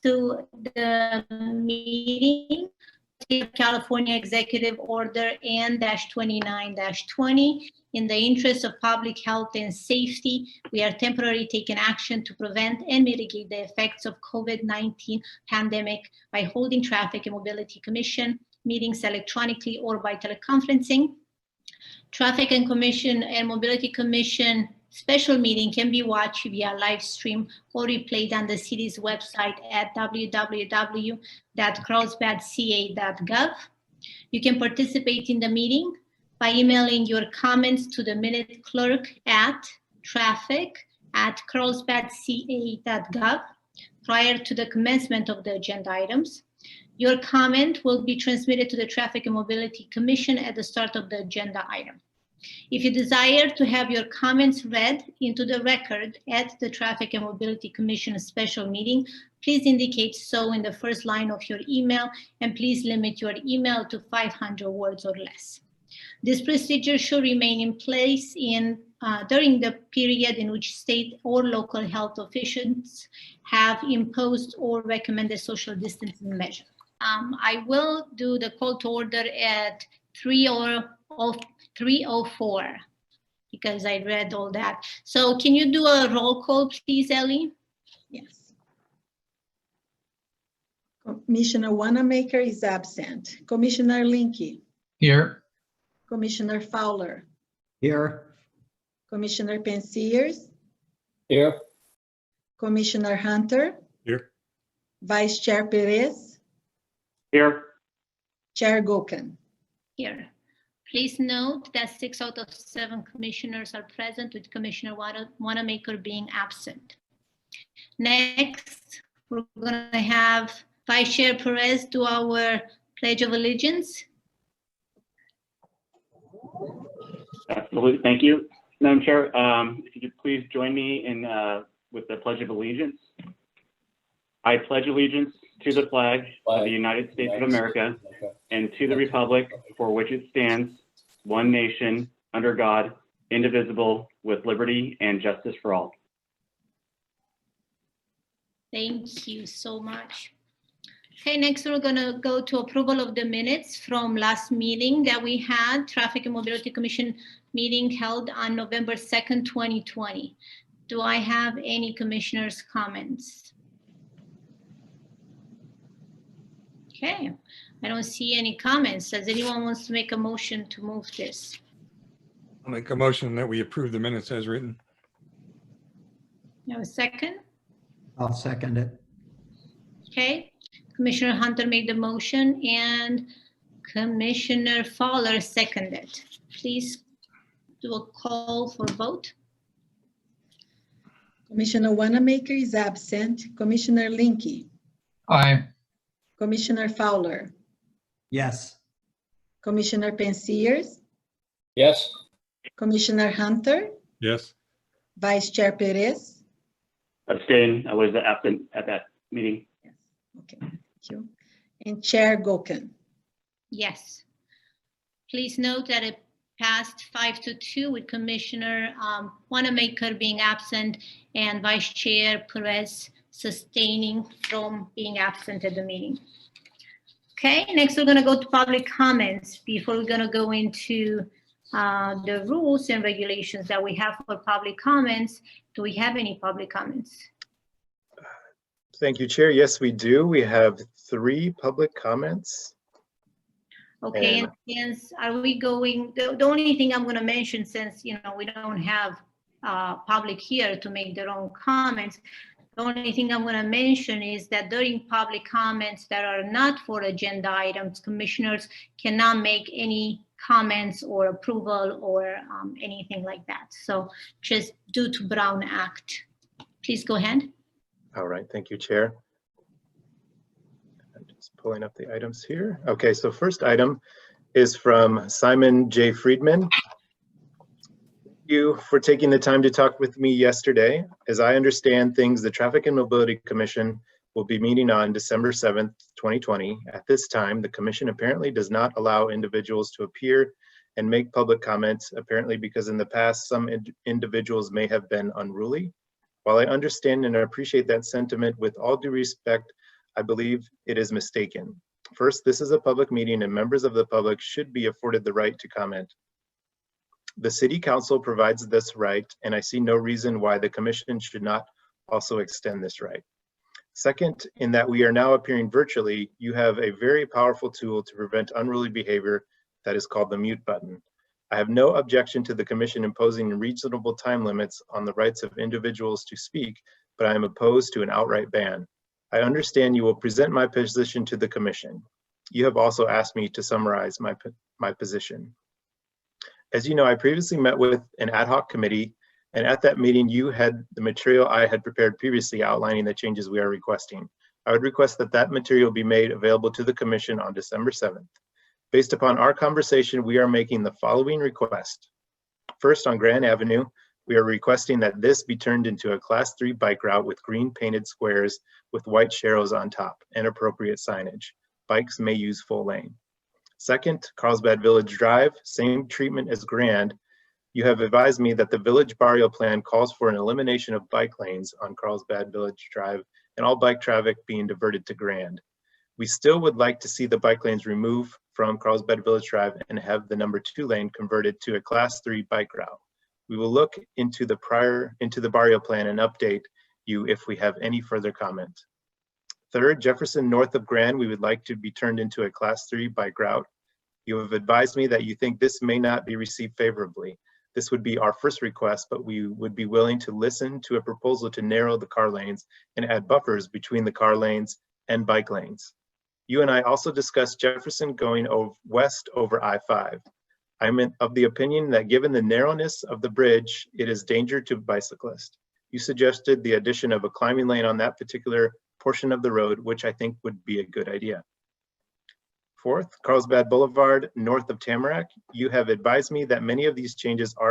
to the meeting. California Executive Order N-29-20. In the interest of public health and safety, we are temporarily taking action to prevent and mitigate the effects of COVID-19 pandemic by holding Traffic and Mobility Commission meetings electronically or by teleconferencing. Traffic and Mobility Commission special meeting can be watched via live stream or replayed on the city's website at www.carlsbadca.gov. You can participate in the meeting by emailing your comments to the minute clerk at traffic@carlsbadca.gov prior to the commencement of the agenda items. Your comment will be transmitted to the Traffic and Mobility Commission at the start of the agenda item. If you desire to have your comments read into the record at the Traffic and Mobility Commission special meeting, please indicate so in the first line of your email, and please limit your email to 500 words or less. This procedure should remain in place during the period in which state or local health officials have imposed or recommended social distancing measures. I will do the call to order at 3:04 because I read all that. So can you do a roll call, please, Ellie? Yes. Commissioner Wanamaker is absent. Commissioner Linke. Here. Commissioner Fowler. Here. Commissioner Pensiers. Here. Commissioner Hunter. Here. Vice Chair Perez. Here. Chair Goken. Here. Please note that 6 out of 7 commissioners are present, with Commissioner Wanamaker being absent. Next, we're going to have Vice Chair Perez do our Pledge of Allegiance. Absolutely. Thank you, Madam Chair. If you could please join me with the Pledge of Allegiance. I pledge allegiance to the flag of the United States of America and to the republic for which it stands, one nation, under God, indivisible, with liberty and justice for all. Thank you so much. Okay, next we're going to go to approval of the minutes from last meeting that we had, Traffic and Mobility Commission meeting held on November 2nd, 2020. Do I have any commissioners' comments? Okay, I don't see any comments. Does anyone wants to make a motion to move this? I'll make a motion that we approve the minutes as written. You have a second? I'll second it. Okay, Commissioner Hunter made the motion and Commissioner Fowler seconded. Please do a call for vote. Commissioner Wanamaker is absent. Commissioner Linke. Aye. Commissioner Fowler. Yes. Commissioner Pensiers. Yes. Commissioner Hunter. Yes. Vice Chair Perez. Abstain. I was absent at that meeting. Yes. Okay, thank you. And Chair Goken. Yes. Please note that it passed 5-2 with Commissioner Wanamaker being absent and Vice Chair Perez sustaining from being absent at the meeting. Okay, next we're going to go to public comments before we're going to go into the rules and regulations that we have for public comments. Do we have any public comments? Thank you, Chair. Yes, we do. We have 3 public comments. Okay, and since are we going, the only thing I'm going to mention, since we don't have public here to make their own comments, the only thing I'm going to mention is that during public comments that are not for agenda items, commissioners cannot make any comments or approval or anything like that. So just due to Brown Act. Please go ahead. All right, thank you, Chair. I'm just pulling up the items here. Okay, so first item is from Simon J. Friedman. Thank you for taking the time to talk with me yesterday. As I understand things, the Traffic and Mobility Commission will be meeting on December 7th, 2020. At this time, the Commission apparently does not allow individuals to appear and make public comments, apparently because in the past, some individuals may have been unruly. While I understand and appreciate that sentiment, with all due respect, I believe it is mistaken. First, this is a public meeting and members of the public should be afforded the right to comment. The City Council provides this right, and I see no reason why the Commission should not also extend this right. Second, in that we are now appearing virtually, you have a very powerful tool to prevent unruly behavior that is called the mute button. I have no objection to the Commission imposing reasonable time limits on the rights of individuals to speak, but I am opposed to an outright ban. I understand you will present my position to the Commission. You have also asked me to summarize my position. As you know, I previously met with an ad hoc committee, and at that meeting, you had the material I had prepared previously outlining the changes we are requesting. I would request that that material be made available to the Commission on December 7th. Based upon our conversation, we are making the following request. First, on Grand Avenue, we are requesting that this be turned into a Class 3 bike route with green painted squares with white sharrows on top and appropriate signage. Bikes may use full lane. Second, Carlsbad Village Drive, same treatment as Grand. You have advised me that the village barrio plan calls for an elimination of bike lanes on Carlsbad Village Drive and all bike traffic being diverted to Grand. We still would like to see the bike lanes removed from Carlsbad Village Drive and have the number 2 lane converted to a Class 3 bike route. We will look into the barrio plan and update you if we have any further comment. Third, Jefferson north of Grand, we would like to be turned into a Class 3 bike route. You have advised me that you think this may not be received favorably. This would be our first request, but we would be willing to listen to a proposal to narrow the car lanes and add buffers between the car lanes and bike lanes. You and I also discussed Jefferson going west over I-5. I'm of the opinion that given the narrowness of the bridge, it is danger to bicyclists. You suggested the addition of a climbing lane on that particular portion of the road, which I think would be a good idea. Fourth, Carlsbad Boulevard, north of Tamarack. You have advised me that many of these changes we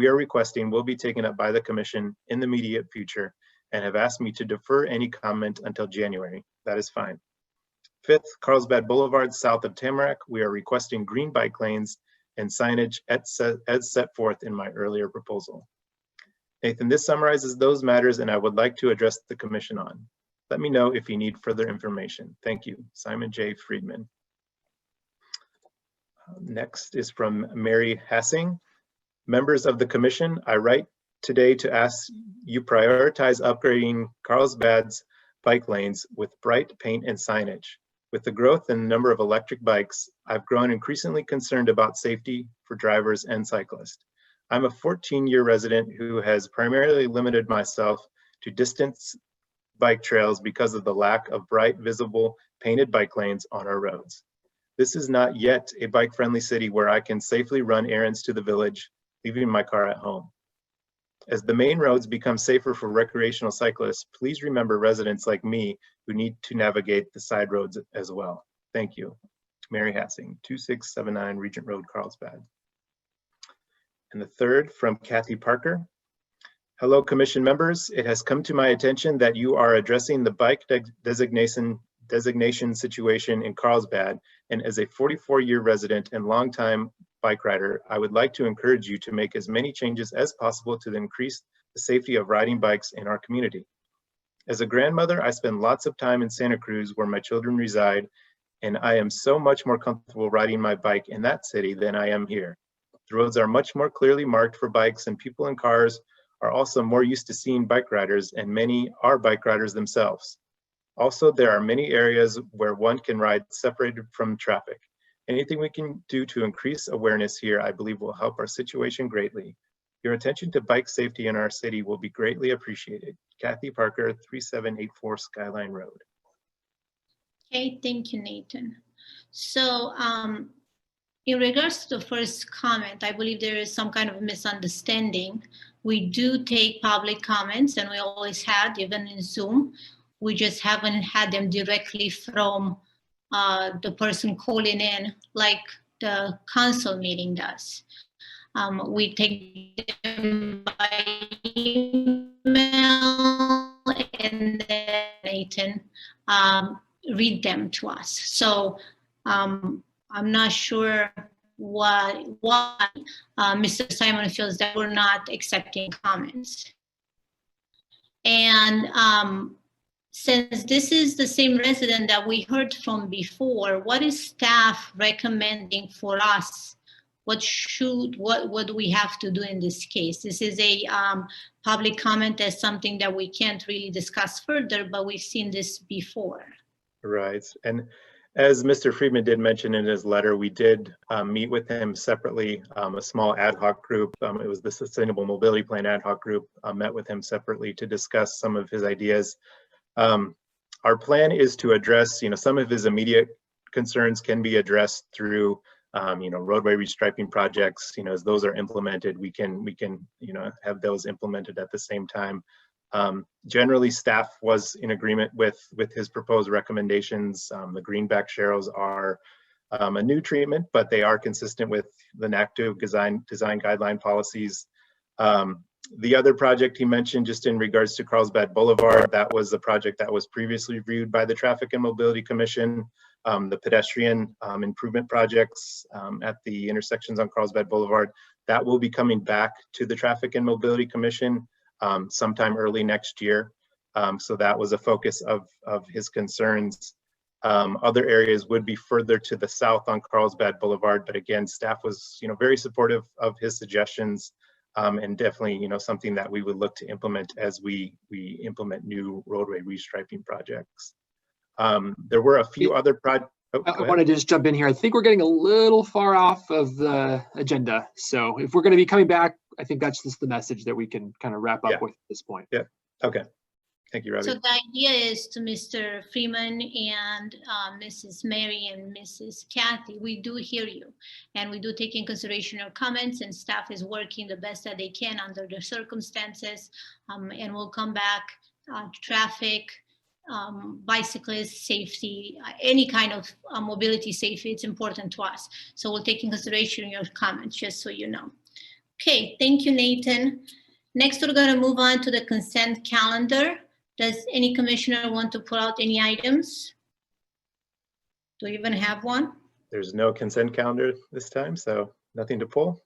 are requesting will be taken up by the Commission in the immediate future and have asked me to defer any comment until January. That is fine. Fifth, Carlsbad Boulevard, south of Tamarack. We are requesting green bike lanes and signage as set forth in my earlier proposal. Nathan, this summarizes those matters and I would like to address the Commission on. Let me know if you need further information. Thank you. Simon J. Friedman. Next is from Mary Hassing. Members of the Commission, I write today to ask you prioritize upgrading Carlsbad's bike lanes with bright paint and signage. With the growth in the number of electric bikes, I've grown increasingly concerned about safety for drivers and cyclists. I'm a 14-year resident who has primarily limited myself to distance bike trails because of the lack of bright, visible, painted bike lanes on our roads. This is not yet a bike-friendly city where I can safely run errands to the village, leaving my car at home. As the main roads become safer for recreational cyclists, please remember residents like me who need to navigate the side roads as well. Thank you. Mary Hassing, 2679 Regent Road, Carlsbad. And the third from Kathy Parker. Hello, Commission members. It has come to my attention that you are addressing the bike designation situation in Carlsbad, and as a 44-year resident and longtime bike rider, I would like to encourage you to make as many changes as possible to increase the safety of riding bikes in our community. As a grandmother, I spend lots of time in Santa Cruz where my children reside, and I am so much more comfortable riding my bike in that city than I am here. The roads are much more clearly marked for bikes, and people in cars are also more used to seeing bike riders, and many are bike riders themselves. Also, there are many areas where one can ride separated from traffic. Anything we can do to increase awareness here, I believe will help our situation greatly. Your attention to bike safety in our city will be greatly appreciated. Kathy Parker, 3784 Skyline Road. Okay, thank you, Nathan. So in regards to the first comment, I believe there is some kind of misunderstanding. We do take public comments, and we always had, even in Zoom. We just haven't had them directly from the person calling in like the council meeting does. We take them by email and then Nathan read them to us. So I'm not sure why Mr. Simon feels that we're not accepting comments. And since this is the same resident that we heard from before, what is staff recommending for us? What do we have to do in this case? This is a public comment as something that we can't really discuss further, but we've seen this before. Right. And as Mr. Friedman did mention in his letter, we did meet with him separately, a small ad hoc group. It was the Sustainable Mobility Plan ad hoc group, met with him separately to discuss some of his ideas. Our plan is to address, some of his immediate concerns can be addressed through, roadway restriping projects. As those are implemented, we can, have those implemented at the same time. Generally, staff was in agreement with his proposed recommendations. The greenback sharrows are a new treatment, but they are consistent with the NACTO design guideline policies. The other project he mentioned, just in regards to Carlsbad Boulevard, that was a project that was previously reviewed by the Traffic and Mobility Commission. The pedestrian improvement projects at the intersections on Carlsbad Boulevard, that will be coming back to the Traffic and Mobility Commission sometime early next year. So that was a focus of his concerns. Other areas would be further to the south on Carlsbad Boulevard, but again, staff was very supportive of his suggestions. And definitely, something that we would look to implement as we implement new roadway restriping projects. There were a few other projects. I want to just jump in here. I think we're getting a little far off of the agenda. So if we're going to be coming back, I think that's just the message that we can kind of wrap up with at this point. Yeah. Okay. Thank you, Ravi. So the idea is to Mr. Freeman and Mrs. Mary and Mrs. Kathy, we do hear you and we do take in consideration your comments, and staff is working the best that they can under the circumstances, and we'll come back traffic, bicyclists, safety, any kind of mobility safety, it's important to us. So we'll take in consideration your comments, just so you know. Okay, thank you, Nathan. Next, we're going to move on to the consent calendar. Does any commissioner want to pull out any items? Do you even have one? There's no consent calendar this time, so nothing to pull.